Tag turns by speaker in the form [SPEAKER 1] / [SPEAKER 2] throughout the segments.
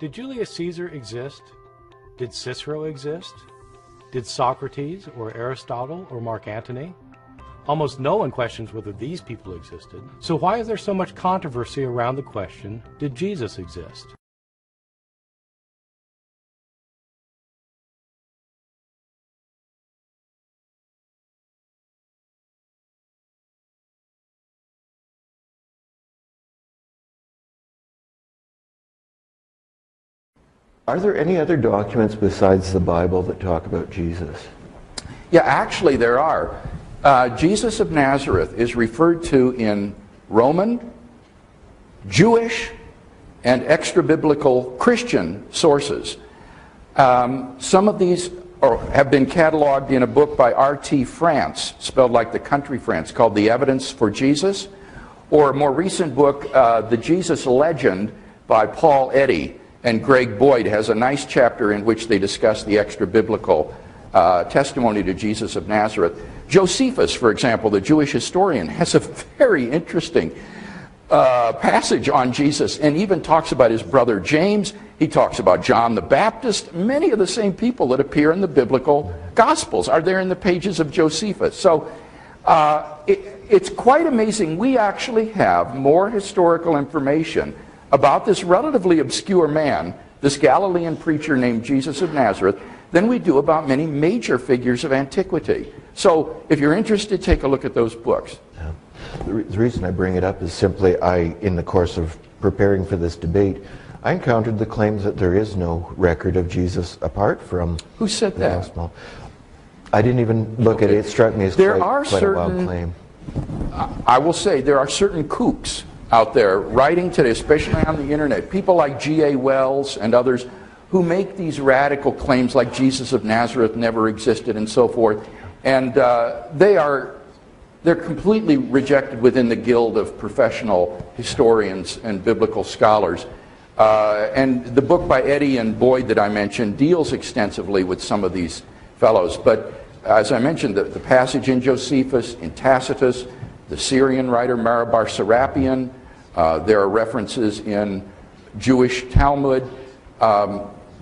[SPEAKER 1] Did Julius Caesar exist? Did Cicero exist? Did Socrates or Aristotle or Mark Antony? Almost no one questions whether these people existed. So why is there so much controversy around the question, did Jesus exist?
[SPEAKER 2] Are there any other documents besides the Bible that talk about Jesus?
[SPEAKER 3] Yeah, actually there are. Jesus of Nazareth is referred to in Roman, Jewish, and extra-biblical Christian sources. Some of these have been cataloged in a book by R.T. France, spelled like the country France, called The Evidence for Jesus, or a more recent book, The Jesus Legend, by Paul Eddy. And Greg Boyd has a nice chapter in which they discuss the extra-biblical testimony to Jesus of Nazareth. Josephus, for example, the Jewish historian, has a very interesting passage on Jesus and even talks about his brother James. He talks about John the Baptist. Many of the same people that appear in the biblical Gospels are there in the pages of Josephus. So it's quite amazing. We actually have more historical information about this relatively obscure man, this Galilean preacher named Jesus of Nazareth, than we do about many major figures of antiquity. So if you're interested, take a look at those books.
[SPEAKER 2] Yeah. The reason I bring it up is simply in the course of preparing for this debate, I encountered the claims that there is no record of Jesus apart from
[SPEAKER 3] Who said
[SPEAKER 2] the
[SPEAKER 3] that?
[SPEAKER 2] Gospel. I didn't even look at it. It struck me as quite a wild claim.
[SPEAKER 3] I will say there are certain kooks out there writing today, especially on the internet, people like G.A. Wells and others who make these radical claims like Jesus of Nazareth never existed and so forth. And they're completely rejected within the guild of professional historians and biblical scholars. And the book by Eddy and Boyd that I mentioned deals extensively with some of these fellows. But as I mentioned, the passage in Josephus, in Tacitus, the Syrian writer Marabar Serapion, there are references in Jewish Talmud.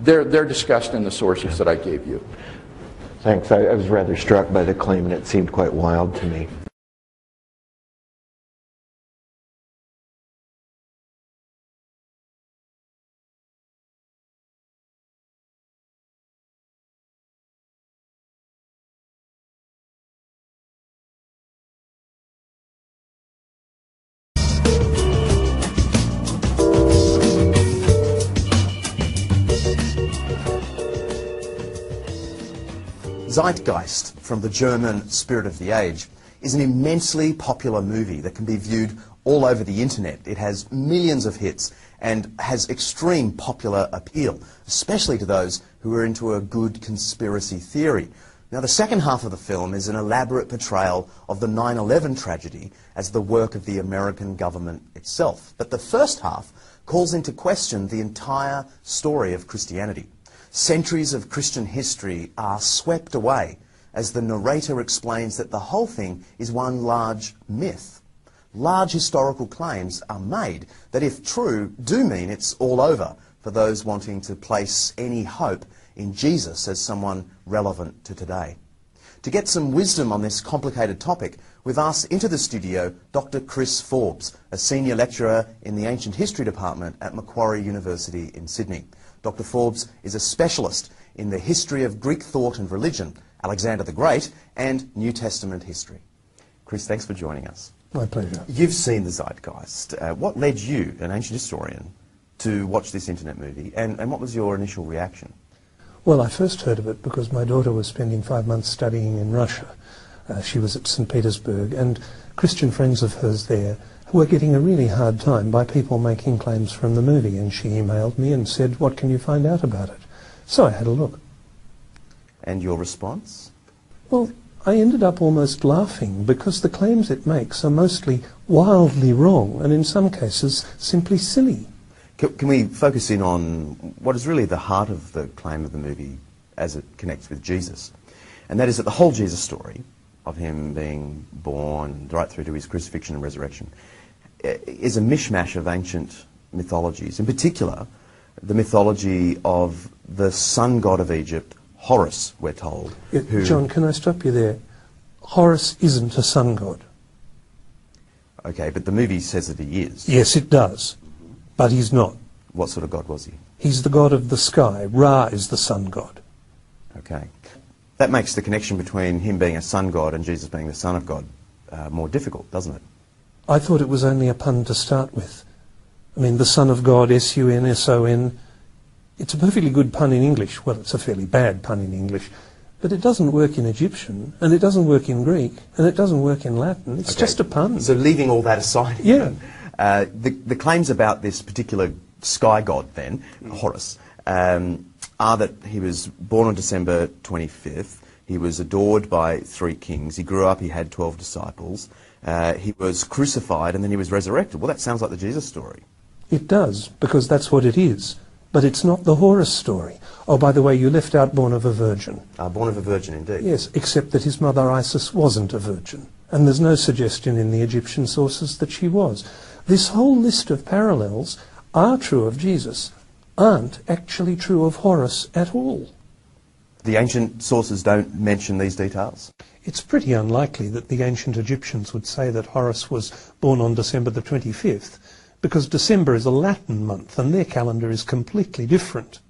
[SPEAKER 3] They're discussed in the sources that I gave you.
[SPEAKER 2] Thanks. I was rather struck by the claim, and it seemed quite wild to me.
[SPEAKER 4] Zeitgeist, from the German Spirit of the Age, is an immensely popular movie that can be viewed all over the internet. It has millions of hits and has extreme popular appeal, especially to those who are into a good conspiracy theory. Now, the second half of the film is an elaborate portrayal of the 9/11 tragedy as the work of the American government itself. But the first half calls into question the entire story of Christianity. Centuries of Christian history are swept away as the narrator explains that the whole thing is one large myth. Large historical claims are made that, if true, do mean it's all over for those wanting to place any hope in Jesus as someone relevant to today. To get some wisdom on this complicated topic, we've asked into the studio Dr. Chris Forbes, a senior lecturer in the Ancient History Department at Macquarie University in Sydney. Dr. Forbes is a specialist in the history of Greek thought and religion, Alexander the Great, and New Testament history. Chris, thanks for joining us.
[SPEAKER 5] My pleasure.
[SPEAKER 4] You've seen the Zeitgeist. What led you, an ancient historian, to watch this internet movie, and what was your initial reaction?
[SPEAKER 5] Well, I first heard of it because my daughter was spending 5 months studying in Russia. She was at St. Petersburg, and Christian friends of hers there were getting a really hard time by people making claims from the movie, and she emailed me and said, "What can you find out about it?" So I had a look.
[SPEAKER 4] And your response?
[SPEAKER 5] Well, I ended up almost laughing because the claims it makes are mostly wildly wrong and in some cases simply silly.
[SPEAKER 4] Can we focus in on what is really the heart of the claim of the movie as it connects with Jesus? And that is that the whole Jesus story of him being born right through to his crucifixion and resurrection is a mishmash of ancient mythologies. In particular, the mythology of the sun god of Egypt, Horus, we're told.
[SPEAKER 5] John, can I stop you there? Horus isn't a sun god.
[SPEAKER 4] Okay, but the movie says that he is.
[SPEAKER 5] Yes, it does, but he's not.
[SPEAKER 4] What sort of god was he?
[SPEAKER 5] He's the god of the sky. Ra is the sun god.
[SPEAKER 4] Okay. That makes the connection between him being a sun god and Jesus being the son of God more difficult, doesn't it?
[SPEAKER 5] I thought it was only a pun to start with. I mean, the Son of God, S-U-N-S-O-N, it's a perfectly good pun in English. Well, it's a fairly bad pun in English. But it doesn't work in Egyptian, and it doesn't work in Greek, and it doesn't work in Latin. It's just a pun.
[SPEAKER 4] So leaving all that aside,
[SPEAKER 5] yeah.
[SPEAKER 4] The claims about this particular sky god then, Horus, are that he was born on December 25th. He was adored by 3 kings. He grew up, he had 12 disciples. He was crucified, and then he was resurrected. Well, that sounds like the Jesus story.
[SPEAKER 5] It does, because that's what it is. But it's not the Horus story. Oh, by the way, you left out born of a virgin.
[SPEAKER 4] Born of a virgin, indeed.
[SPEAKER 5] Yes, except that his mother Isis wasn't a virgin. And there's no suggestion in the Egyptian sources that she was. This whole list of parallels are true of Jesus, aren't actually true of Horus at all.
[SPEAKER 4] The ancient sources don't mention these details?
[SPEAKER 5] It's pretty unlikely that the ancient Egyptians would say that Horus was born on December the 25th, because December is a Latin month and their calendar is completely different.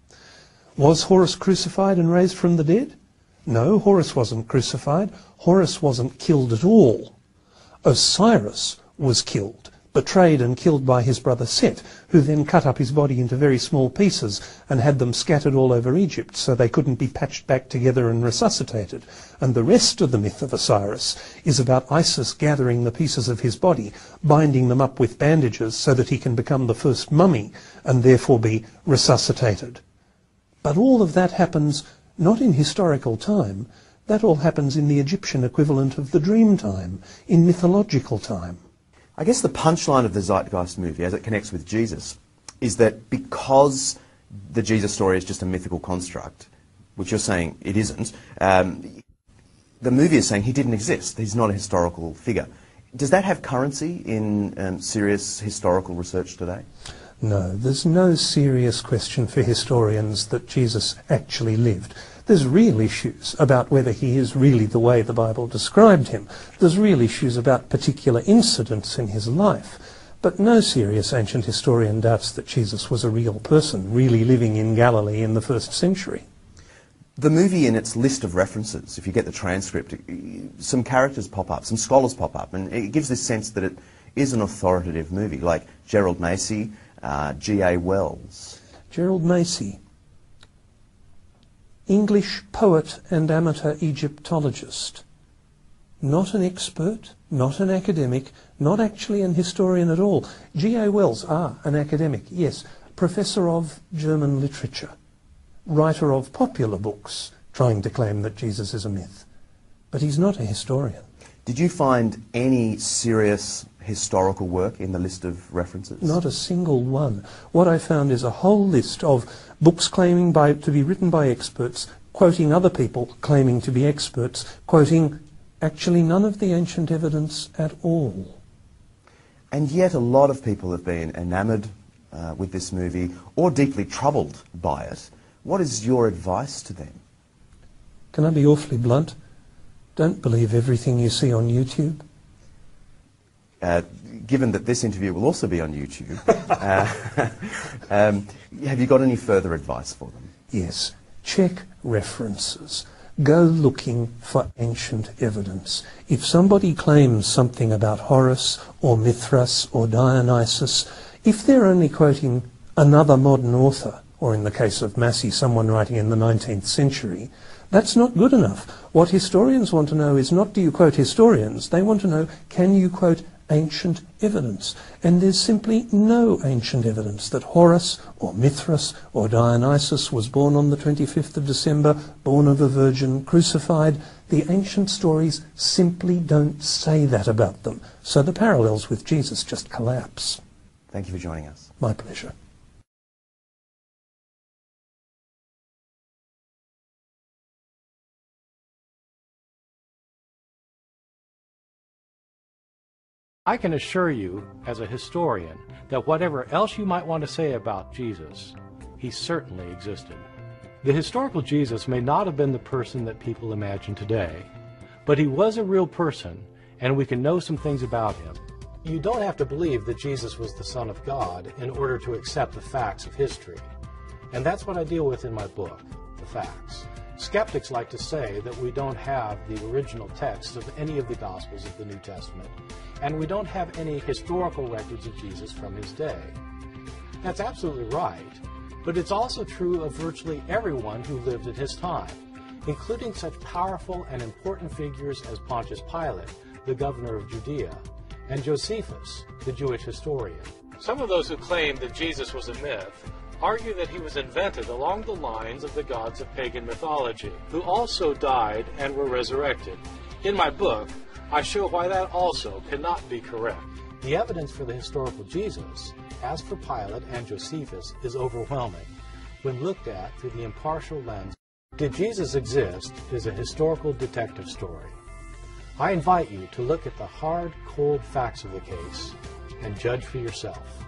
[SPEAKER 5] Was Horus crucified and raised from the dead? No, Horus wasn't crucified. Horus wasn't killed at all. Osiris was killed, betrayed and killed by his brother Set, who then cut up his body into very small pieces and had them scattered all over Egypt so they couldn't be patched back together and resuscitated. And the rest of the myth of Osiris is about Isis gathering the pieces of his body, binding them up with bandages so that he can become the first mummy and therefore be resuscitated. But all of that happens not in historical time. That all happens in the Egyptian equivalent of the dream time, in mythological time.
[SPEAKER 4] I guess the punchline of the Zeitgeist movie, as it connects with Jesus, is that because the Jesus story is just a mythical construct, which you're saying it isn't, the movie is saying he didn't exist. He's not a historical figure. Does that have currency in serious historical research today?
[SPEAKER 5] No, there's no serious question for historians that Jesus actually lived. There's real issues about whether he is really the way the Bible described him. There's real issues about particular incidents in his life. But no serious ancient historian doubts that Jesus was a real person, really living in Galilee in the 1st century.
[SPEAKER 4] The movie, in its list of references, if you get the transcript, some characters pop up, some scholars pop up, and it gives this sense that it is an authoritative movie, like Gerald Macy, G.A. Wells.
[SPEAKER 5] Gerald Macy, English poet and amateur Egyptologist. Not an expert, not an academic, not actually an historian at all. G.A. Wells, an academic, yes, professor of German literature, writer of popular books, trying to claim that Jesus is a myth. But he's not a historian.
[SPEAKER 4] Did you find any serious historical work in the list of references?
[SPEAKER 5] Not a single one. What I found is a whole list of books claiming to be written by experts, quoting other people claiming to be experts, quoting actually none of the ancient evidence at all.
[SPEAKER 4] And yet a lot of people have been enamoured with this movie or deeply troubled by it. What is your advice to them?
[SPEAKER 5] Can I be awfully blunt? Don't believe everything you see on YouTube.
[SPEAKER 4] Given that this interview will also be on YouTube, have you got any further advice for them?
[SPEAKER 5] Yes. Check references. Go looking for ancient evidence. If somebody claims something about Horus or Mithras or Dionysus, if they're only quoting another modern author, or in the case of Massey, someone writing in the 19th century, that's not good enough. What historians want to know is not do you quote historians, they want to know can you quote ancient evidence. And there's simply no ancient evidence that Horus or Mithras or Dionysus was born on the 25th of December, born of a virgin, crucified. The ancient stories simply don't say that about them. So the parallels with Jesus just collapse.
[SPEAKER 4] Thank you for joining us.
[SPEAKER 5] My pleasure.
[SPEAKER 1] I can assure you, as a historian, that whatever else you might want to say about Jesus, he certainly existed. The historical Jesus may not have been the person that people imagine today, but he was a real person, and we can know some things about him. You don't have to believe that Jesus was the Son of God in order to accept the facts of history. And that's what I deal with in my book, the facts. Skeptics like to say that we don't have the original texts of any of the Gospels of the New Testament, and we don't have any historical records of Jesus from his day. That's absolutely right, but it's also true of virtually everyone who lived at his time, including such powerful and important figures as Pontius Pilate, the governor of Judea, and Josephus, the Jewish historian. Some of those who claim that Jesus was a myth argue that he was invented along the lines of the gods of pagan mythology, who also died and were resurrected. In my book, I show why that also cannot be correct. The evidence for the historical Jesus, as for Pilate and Josephus, is overwhelming when looked at through the impartial lens. Did Jesus exist is a historical detective story. I invite you to look at the hard, cold facts of the case and judge for yourself.